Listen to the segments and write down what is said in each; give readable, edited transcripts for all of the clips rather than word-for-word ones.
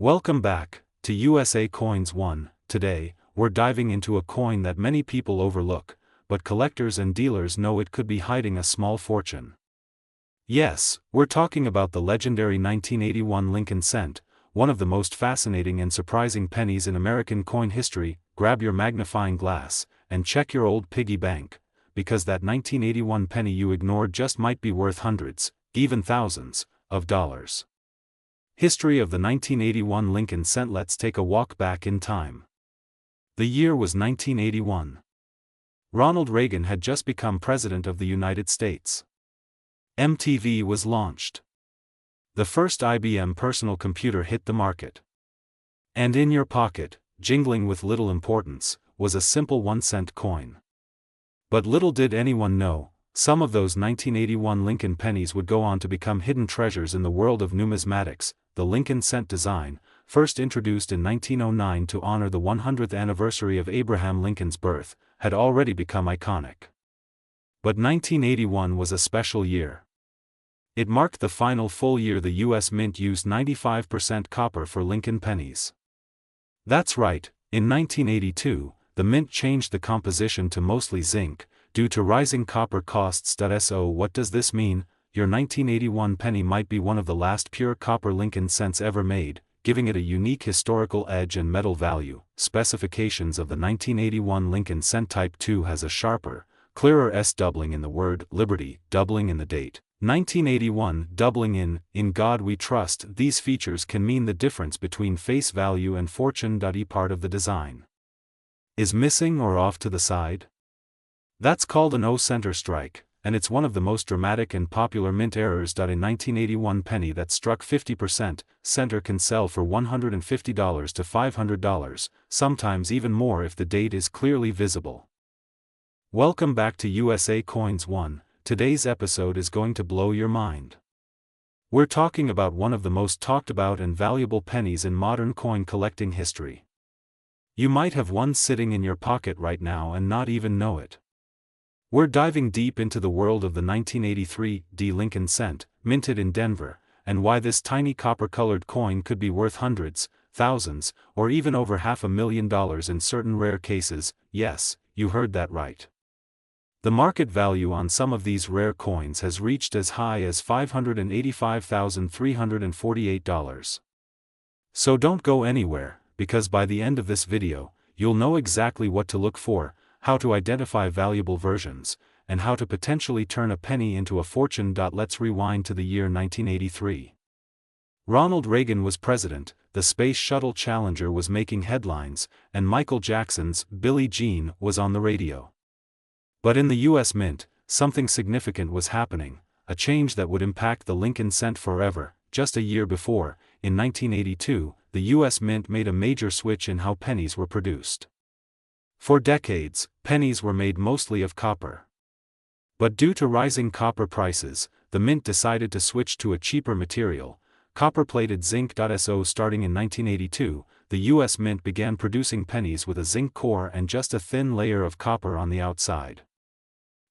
Welcome back to USA Coins 1. Today, we're diving into a coin that many people overlook, but collectors and dealers know it could be hiding a small fortune. Yes, we're talking about the legendary 1981 Lincoln cent, one of the most fascinating and surprising pennies in American coin history. Grab your magnifying glass and check your old piggy bank, because that 1981 penny you ignored just might be worth hundreds, even thousands, of dollars. History of the 1981 Lincoln cent. Let's take a walk back in time. The year was 1981. Ronald Reagan had just become President of the United States. MTV was launched. The first IBM personal computer hit the market. And in your pocket, jingling with little importance, was a simple 1-cent coin. But little did anyone know, some of those 1981 Lincoln pennies would go on to become hidden treasures in the world of numismatics. The Lincoln cent design, first introduced in 1909 to honor the 100th anniversary of Abraham Lincoln's birth, had already become iconic. But 1981 was a special year. It marked the final full year the U.S. Mint used 95% copper for Lincoln pennies. That's right, in 1982, the Mint changed the composition to mostly zinc, due to rising copper costs. So what does this mean? Your 1981 penny might be one of the last pure copper Lincoln cents ever made, giving it a unique historical edge and metal value. Specifications of the 1981 Lincoln cent Type 2 has a sharper, clearer S, doubling in the word Liberty, doubling in the date 1981, doubling in God We Trust. These features can mean the difference between face value and fortune. E part of the design is missing or off to the side. That's called an O-center strike, and it's one of the most dramatic and popular mint errors. A 1981 penny that struck 50% center can sell for $150 to $500, sometimes even more if the date is clearly visible. Welcome back to USA Coins 1. Today's episode is going to blow your mind. We're talking about one of the most talked about and valuable pennies in modern coin collecting history. You might have one sitting in your pocket right now and not even know it. We're diving deep into the world of the 1983 Lincoln cent, minted in Denver, and why this tiny copper-colored coin could be worth hundreds, thousands, or even over $500,000 in certain rare cases. Yes, you heard that right. The market value on some of these rare coins has reached as high as $585,348. So don't go anywhere, because by the end of this video, you'll know exactly what to look for, how to identify valuable versions, and how to potentially turn a penny into a fortune. Let's rewind to the year 1983. Ronald Reagan was president, the Space Shuttle Challenger was making headlines, and Michael Jackson's Billie Jean was on the radio. But in the U.S. Mint, something significant was happening, a change that would impact the Lincoln cent forever. Just a year before, in 1982, the U.S. Mint made a major switch in how pennies were produced. For decades, pennies were made mostly of copper. But due to rising copper prices, the Mint decided to switch to a cheaper material, copper-plated zinc. So starting in 1982, the U.S. Mint began producing pennies with a zinc core and just a thin layer of copper on the outside.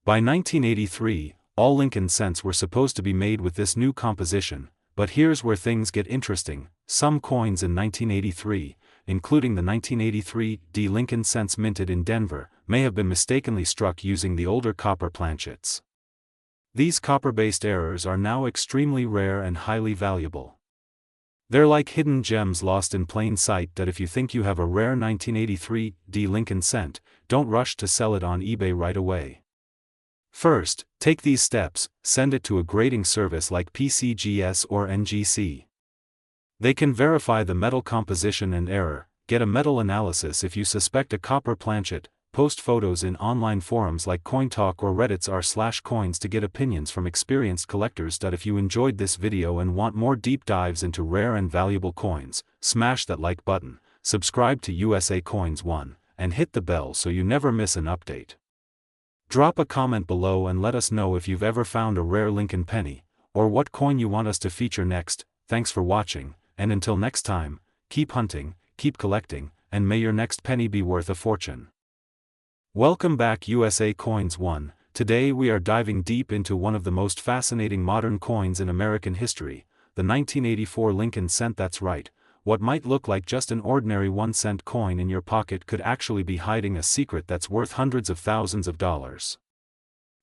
By 1983, all Lincoln cents were supposed to be made with this new composition, but here's where things get interesting. Some coins in 1983, including the 1983 Lincoln cents minted in Denver, may have been mistakenly struck using the older copper planchets. These copper-based errors are now extremely rare and highly valuable. They're like hidden gems lost in plain sight. If you think you have a rare 1983 Lincoln cent, don't rush to sell it on eBay right away. First, take these steps: send it to a grading service like PCGS or NGC. They can verify the metal composition and error, get a metal analysis if you suspect a copper planchet, post photos in online forums like CoinTalk or Reddit's r/coins to get opinions from experienced collectors. If you enjoyed this video and want more deep dives into rare and valuable coins, smash that like button, subscribe to USA Coins 1, and hit the bell so you never miss an update. Drop a comment below and let us know if you've ever found a rare Lincoln penny, or what coin you want us to feature next. Thanks for watching, and until next time, keep hunting, keep collecting, and may your next penny be worth a fortune. Welcome back USA Coins 1. Today we are diving deep into one of the most fascinating modern coins in American history, the 1984 Lincoln cent. That's right, what might look like just an ordinary 1-cent coin in your pocket could actually be hiding a secret that's worth hundreds of thousands of dollars.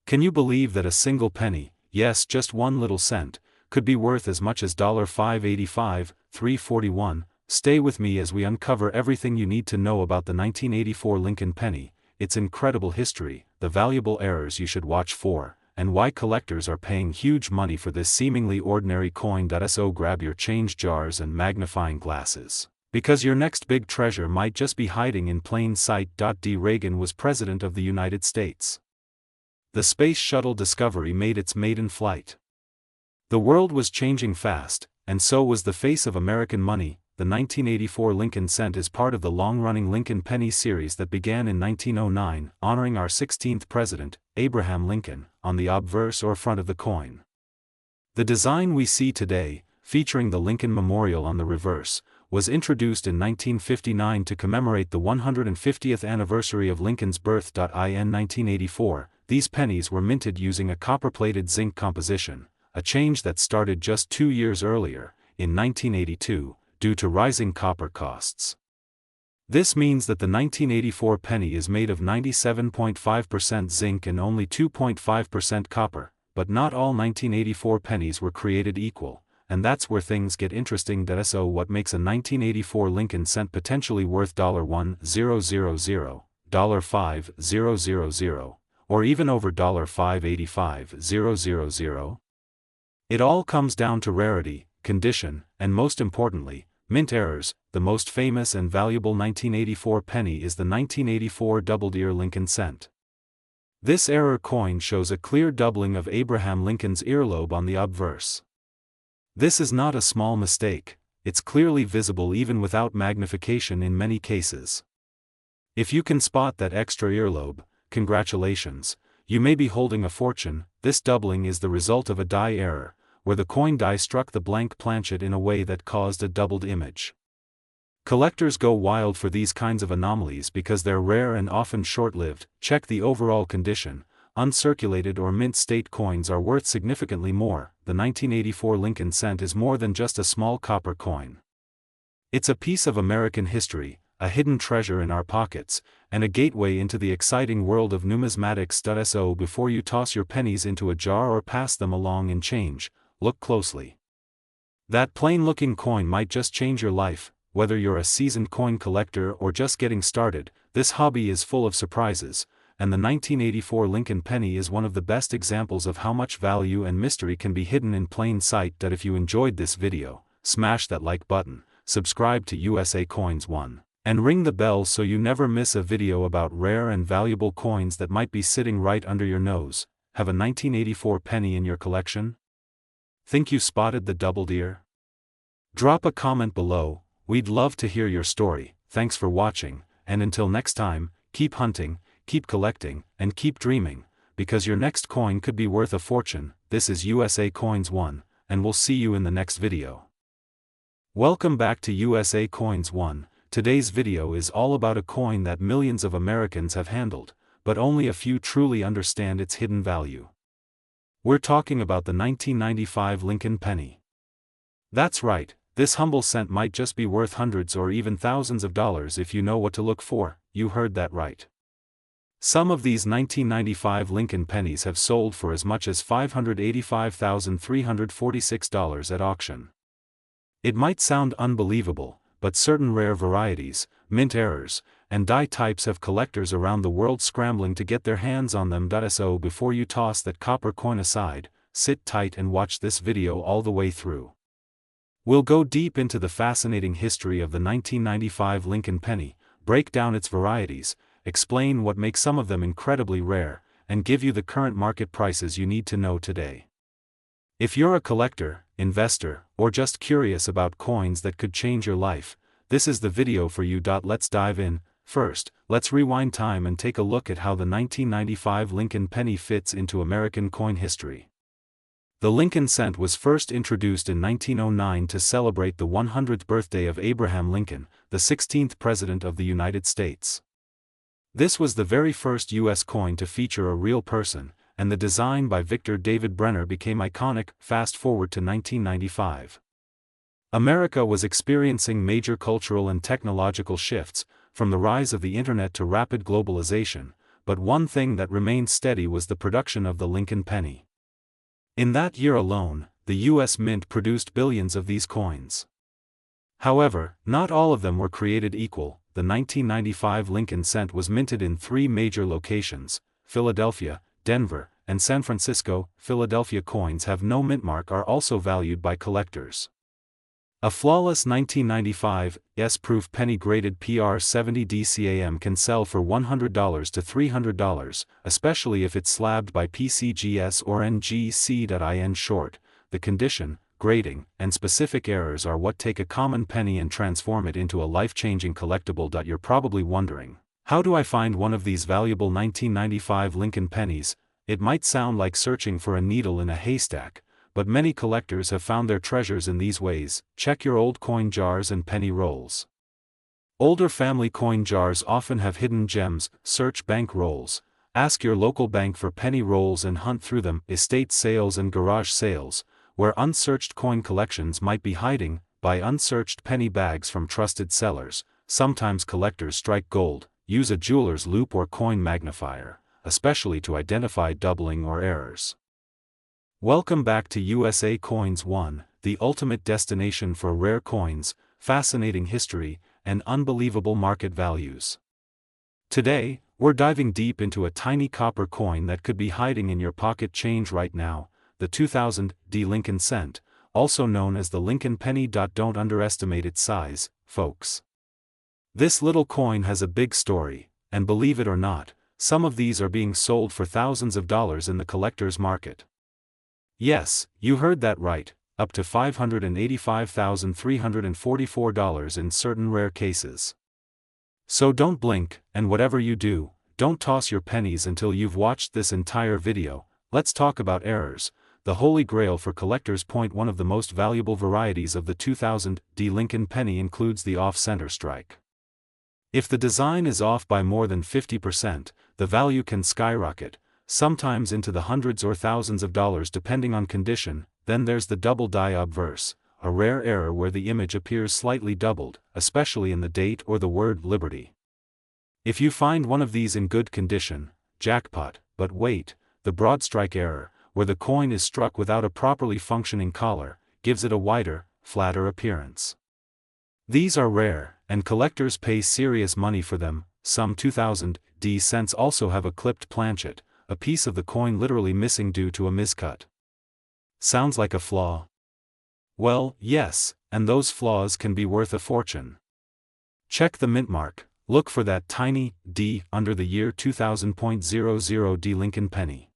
Can you believe that a single penny, yes, just one little cent, could be worth as much as $5.85, $3.41? Stay with me as we uncover everything you need to know about the 1984 Lincoln penny, its incredible history, the valuable errors you should watch for, and why collectors are paying huge money for this seemingly ordinary coin. So grab your change jars and magnifying glasses, because your next big treasure might just be hiding in plain sight. D. Reagan was President of the United States. The Space Shuttle Discovery made its maiden flight. The world was changing fast, and so was the face of American money. The 1984 Lincoln cent is part of the long-running Lincoln penny series that began in 1909, honoring our 16th president, Abraham Lincoln, on the obverse or front of the coin. The design we see today, featuring the Lincoln Memorial on the reverse, was introduced in 1959 to commemorate the 150th anniversary of Lincoln's birth. In 1984, these pennies were minted using a copper-plated zinc composition, a change that started just 2 years earlier, in 1982, due to rising copper costs. This means that the 1984 penny is made of 97.5% zinc and only 2.5% copper, but not all 1984 pennies were created equal, and that's where things get interesting. So what makes a 1984 Lincoln cent potentially worth $1,000, $5,000, or even over $5.85,000? It all comes down to rarity, condition, and most importantly, mint errors. The most famous and valuable 1984 penny is the 1984 double-ear Lincoln cent. This error coin shows a clear doubling of Abraham Lincoln's earlobe on the obverse. This is not a small mistake, it's clearly visible even without magnification in many cases. If you can spot that extra earlobe, congratulations, you may be holding a fortune. This doubling is the result of a die error, where the coin die struck the blank planchet in a way that caused a doubled image. Collectors go wild for these kinds of anomalies because they're rare and often short-lived. Check the overall condition. Uncirculated or mint state coins are worth significantly more. The 1984 Lincoln cent is more than just a small copper coin. It's a piece of American history, a hidden treasure in our pockets, and a gateway into the exciting world of numismatics. So before you toss your pennies into a jar or pass them along in change, look closely. That plain-looking coin might just change your life. Whether you're a seasoned coin collector or just getting started, this hobby is full of surprises, and the 1984 Lincoln penny is one of the best examples of how much value and mystery can be hidden in plain sight. If you enjoyed this video, smash that like button, subscribe to USA Coins 1, and ring the bell so you never miss a video about rare and valuable coins that might be sitting right under your nose. Have a 1984 penny in your collection? Think you spotted the doubled ear? Drop a comment below. We'd love to hear your story. Thanks for watching, and until next time, keep hunting, keep collecting, and keep dreaming, because your next coin could be worth a fortune. This is USA Coins 1, and we'll see you in the next video. Welcome back to USA Coins 1. Today's video is all about a coin that millions of Americans have handled, but only a few truly understand its hidden value. We're talking about the 1995 Lincoln penny. That's right. This humble cent might just be worth hundreds or even thousands of dollars if you know what to look for. You heard that right. Some of these 1995 Lincoln pennies have sold for as much as $585,346 at auction. It might sound unbelievable, but certain rare varieties, mint errors, and die types have collectors around the world scrambling to get their hands on them. So before you toss that copper coin aside, sit tight and watch this video all the way through. We'll go deep into the fascinating history of the 1995 Lincoln penny, break down its varieties, explain what makes some of them incredibly rare, and give you the current market prices you need to know today. If you're a collector, investor, or just curious about coins that could change your life, this is the video for you. Let's dive in. First, let's rewind time and take a look at how the 1995 Lincoln penny fits into American coin history. The Lincoln cent was first introduced in 1909 to celebrate the 100th birthday of Abraham Lincoln, the 16th President of the United States. This was the very first U.S. coin to feature a real person, and the design by Victor David Brenner became iconic. Fast forward to 1995. America was experiencing major cultural and technological shifts, from the rise of the internet to rapid globalization, but one thing that remained steady was the production of the Lincoln penny. In that year alone, the U.S. Mint produced billions of these coins. However, not all of them were created equal. The 1995 Lincoln cent was minted in 3 major locations: Philadelphia, Denver, and San Francisco. Philadelphia coins have no mint mark are also valued by collectors. A flawless 1995 S-proof penny graded PR70 DCAM can sell for $100 to $300, especially if it's slabbed by PCGS or NGC.in. Short, the condition, grading, and specific errors are what take a common penny and transform it into a life-changing collectible. You're probably wondering, how do I find one of these valuable 1995 Lincoln pennies? It might sound like searching for a needle in a haystack, but many collectors have found their treasures in these ways. Check your old coin jars and penny rolls. Older family coin jars often have hidden gems. Search bank rolls. Ask your local bank for penny rolls and hunt through them. Estate sales and garage sales, where unsearched coin collections might be hiding. Buy unsearched penny bags from trusted sellers. Sometimes collectors strike gold. Use a jeweler's loupe or coin magnifier, especially to identify doubling or errors. Welcome back to USA Coins 1, the ultimate destination for rare coins, fascinating history, and unbelievable market values. Today, we're diving deep into a tiny copper coin that could be hiding in your pocket change right now, the 2000 D Lincoln cent, also known as the Lincoln penny. Don't underestimate its size, folks. This little coin has a big story, and believe it or not, some of these are being sold for thousands of dollars in the collector's market. Yes, you heard that right, up to $585,344 in certain rare cases. So don't blink, and whatever you do, don't toss your pennies until you've watched this entire video. Let's talk about errors, the holy grail for collectors. Point 1: of the most valuable varieties of the 2000 D Lincoln penny includes the off-center strike. If the design is off by more than 50%, the value can skyrocket, sometimes into the hundreds or thousands of dollars depending on condition. Then there's the double die obverse, a rare error where the image appears slightly doubled, especially in the date or the word liberty. If you find one of these in good condition, jackpot. But wait, the broad strike error, where the coin is struck without a properly functioning collar, gives it a wider, flatter appearance. These are rare, and collectors pay serious money for them. Some 2000 D cents also have a clipped planchet, a piece of the coin literally missing due to a miscut. Sounds like a flaw? Well, yes, and those flaws can be worth a fortune. Check the mint mark. Look for that tiny D under the year 2000.00 D Lincoln penny.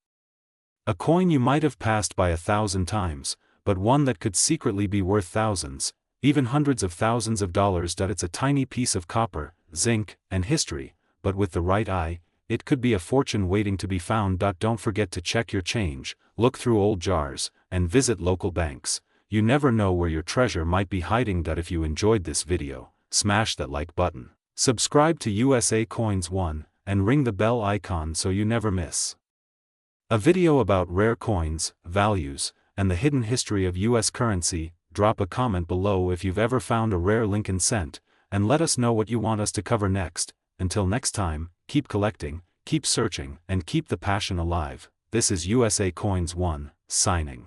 A coin you might have passed by 1,000 times, but one that could secretly be worth thousands, even hundreds of thousands of dollars. It's a tiny piece of copper, zinc, and history, but with the right eye, it could be a fortune waiting to be found. Don't forget to check your change, look through old jars, and visit local banks. You never know where your treasure might be hiding. If you enjoyed this video, smash that like button, subscribe to USA Coins 1, and ring the bell icon so you never miss a video about rare coins, values, and the hidden history of US currency. Drop a comment below if you've ever found a rare Lincoln cent, and let us know what you want us to cover next. Until next time, keep collecting, keep searching, and keep the passion alive. This is USA Coins 1, signing.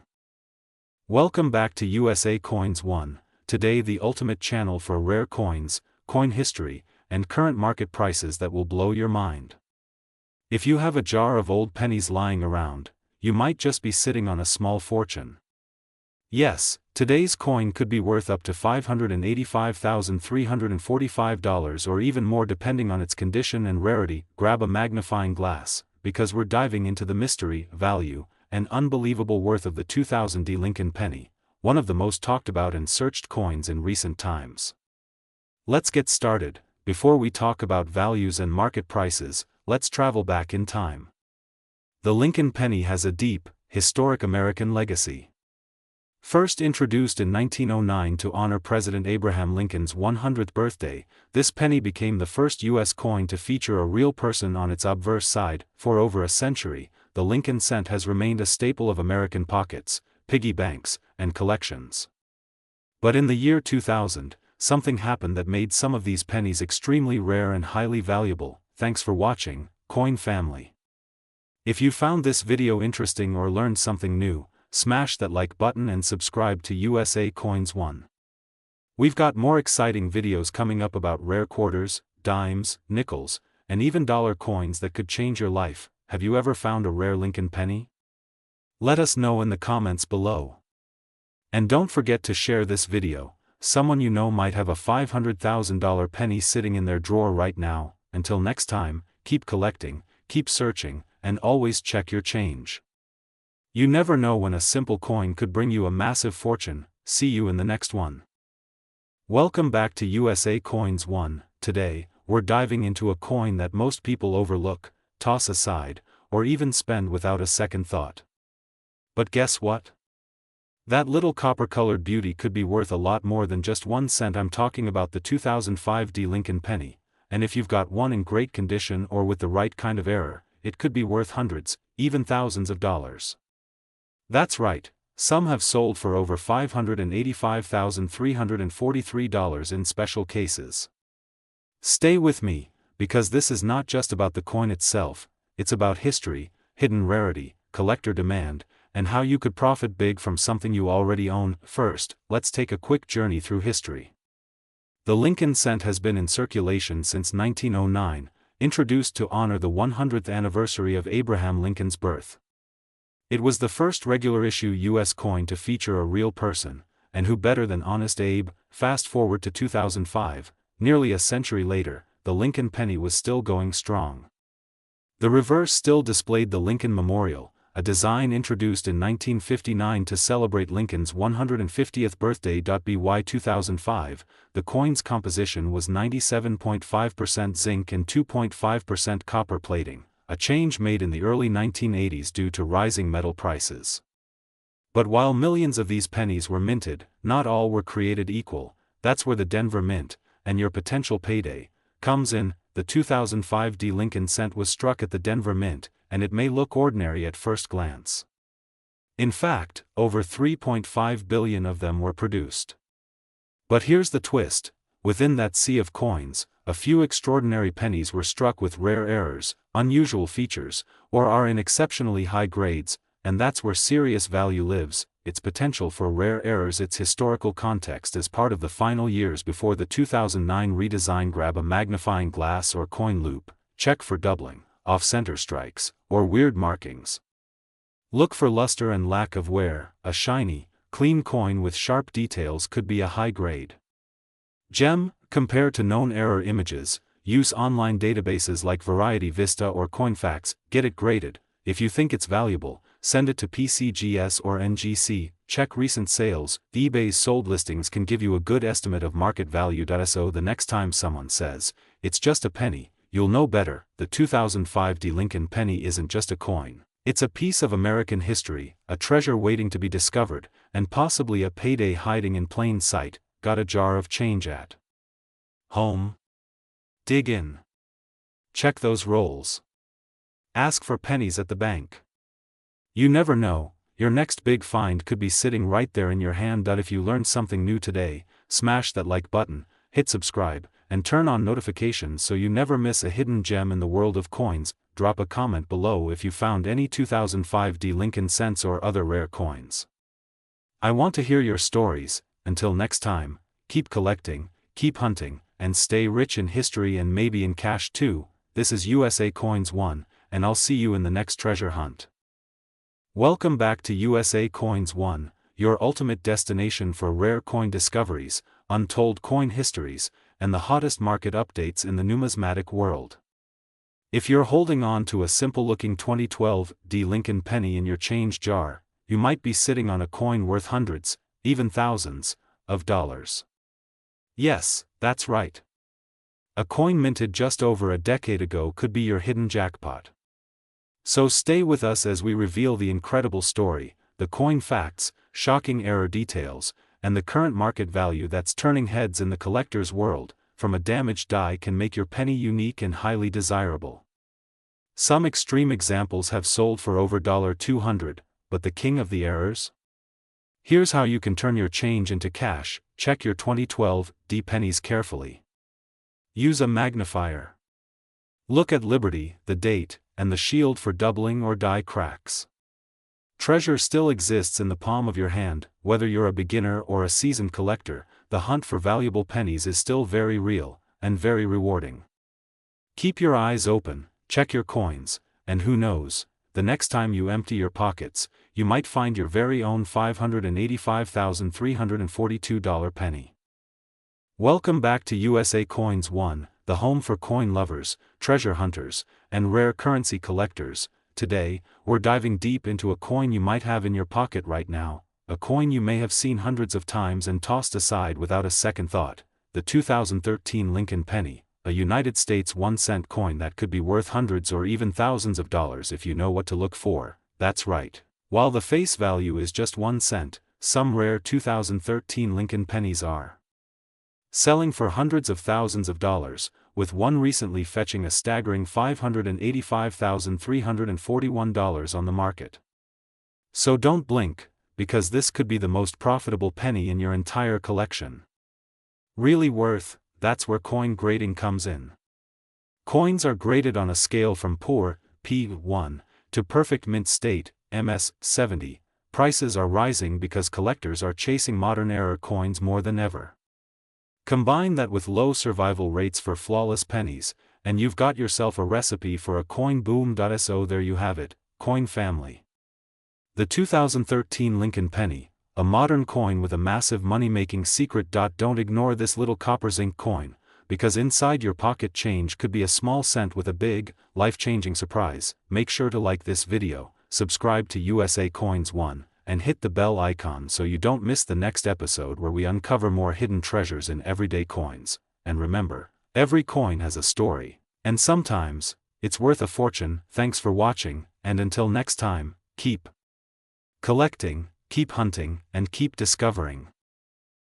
Welcome back to USA Coins 1, today the ultimate channel for rare coins, coin history, and current market prices that will blow your mind. If you have a jar of old pennies lying around, you might just be sitting on a small fortune. Yes, today's coin could be worth up to $585,345 or even more depending on its condition and rarity. Grab a magnifying glass, because we're diving into the mystery, value, and unbelievable worth of the 2000 D Lincoln penny, one of the most talked about and searched coins in recent times. Let's get started. Before we talk about values and market prices, let's travel back in time. The Lincoln penny has a deep, historic American legacy. First introduced in 1909 to honor President Abraham Lincoln's 100th birthday, this penny became the first U.S. coin to feature a real person on its obverse side. For over a century, the Lincoln cent has remained a staple of American pockets, piggy banks, and collections. But in the year 2000, something happened that made some of these pennies extremely rare and highly valuable. Thanks for watching, Coin Family. If you found this video interesting or learned something new, smash that like button and subscribe to USA Coins 1. We've got more exciting videos coming up about rare quarters, dimes, nickels, and even dollar coins that could change your life. Have you ever found a rare Lincoln penny? Let us know in the comments below. And don't forget to share this video. Someone you know might have a $500,000 penny sitting in their drawer right now. Until next time, keep collecting, keep searching, and always check your change. You never know when a simple coin could bring you a massive fortune. See you in the next one. Welcome back to USA Coins 1. Today, we're diving into a coin that most people overlook, toss aside, or even spend without a second thought. But guess what? That little copper-colored beauty could be worth a lot more than just 1 cent. I'm talking about the 2005 Lincoln penny, and if you've got one in great condition or with the right kind of error, it could be worth hundreds, even thousands of dollars. That's right, some have sold for over $585,343 in special cases. Stay with me, because this is not just about the coin itself, it's about history, hidden rarity, collector demand, and how you could profit big from something you already own. First, let's take a quick journey through history. The Lincoln cent has been in circulation since 1909, introduced to honor the 100th anniversary of Abraham Lincoln's birth. It was the first regular issue U.S. coin to feature a real person, and who better than Honest Abe? Fast forward to 2005, nearly a century later, the Lincoln penny was still going strong. The reverse still displayed the Lincoln Memorial, a design introduced in 1959 to celebrate Lincoln's 150th birthday. By 2005, the coin's composition was 97.5% zinc and 2.5% copper plating, a change made in the early 1980s due to rising metal prices. But while millions of these pennies were minted, not all were created equal. That's where the Denver Mint, and your potential payday, comes in. The 2005 Lincoln cent was struck at the Denver Mint, and it may look ordinary at first glance. In fact, over 3.5 billion of them were produced. But here's the twist: within that sea of coins, a few extraordinary pennies were struck with rare errors, unusual features, or are in exceptionally high grades, and that's where serious value lives. Its potential for rare errors, its historical context as part of the final years before the 2009 redesign. Grab a magnifying glass or coin loop, check for doubling, off-center strikes, or weird markings. Look for luster and lack of wear. A shiny, clean coin with sharp details could be a high-grade gem. Compared to known error images, use online databases like Variety Vista or Coinfax, get it graded. If you think it's valuable, send it to PCGS or NGC, check recent sales. eBay's sold listings can give you a good estimate of market value. So the next time someone says, it's just a penny, you'll know better. The 2005 Lincoln penny isn't just a coin. It's a piece of American history, a treasure waiting to be discovered, and possibly a payday hiding in plain sight. Got a jar of change at home? Dig in. Check those rolls. Ask for pennies at the bank. You never know, your next big find could be sitting right there in your hand. If you learned something new today, smash that like button, hit subscribe, and turn on notifications so you never miss a hidden gem in the world of coins. Drop a comment below if you found any 2005 Lincoln cents or other rare coins. I want to hear your stories. Until next time, keep collecting, keep hunting, and stay rich in history and maybe in cash too. This is USA Coins 1, and I'll see you in the next treasure hunt. Welcome back to USA Coins 1, your ultimate destination for rare coin discoveries, untold coin histories, and the hottest market updates in the numismatic world. If you're holding on to a simple-looking 2012 Lincoln penny in your change jar, you might be sitting on a coin worth hundreds, even thousands, of dollars. Yes, that's right. A coin minted just over a decade ago could be your hidden jackpot. So stay with us as we reveal the incredible story, the coin facts, shocking error details, and the current market value that's turning heads in the collector's world. From a damaged die can make your penny unique and highly desirable. Some extreme examples have sold for over $200, but the king of the errors? Here's how you can turn your change into cash. check your 2012 D pennies carefully. Use a magnifier. Look at Liberty, the date, and the shield for doubling or die cracks. Treasure still exists in the palm of your hand. Whether you're a beginner or a seasoned collector, the hunt for valuable pennies is still very real, and very rewarding. Keep your eyes open, check your coins, and who knows, the next time you empty your pockets, you might find your very own $585,342 penny. Welcome back to USA Coins 1, the home for coin lovers, treasure hunters, and rare currency collectors. Today, we're diving deep into a coin you might have in your pocket right now, a coin you may have seen hundreds of times and tossed aside without a second thought, the 2013 Lincoln penny, a United States 1-cent coin that could be worth hundreds or even thousands of dollars if you know what to look for. That's right. While the face value is just 1 cent, some rare 2013 Lincoln pennies are selling for hundreds of thousands of dollars, with one recently fetching a staggering $585,341 on the market. So don't blink, because this could be the most profitable penny in your entire collection. Really worth, that's where coin grading comes in. Coins are graded on a scale from poor, P1, to perfect mint state, MS 70. Prices are rising because collectors are chasing modern era coins more than ever. Combine that with low survival rates for flawless pennies, and you've got yourself a recipe for a coin boom. So there you have it, coin family. The 2013 Lincoln penny, a modern coin with a massive money-making secret. Don't ignore this little copper zinc coin, because inside your pocket change could be a small cent with a big, life-changing surprise. Make sure to like this video, subscribe to USA Coins 1, and hit the bell icon so you don't miss the next episode where we uncover more hidden treasures in everyday coins. And remember, every coin has a story, and sometimes, it's worth a fortune. Thanks for watching, and until next time, keep collecting, keep hunting, and keep discovering.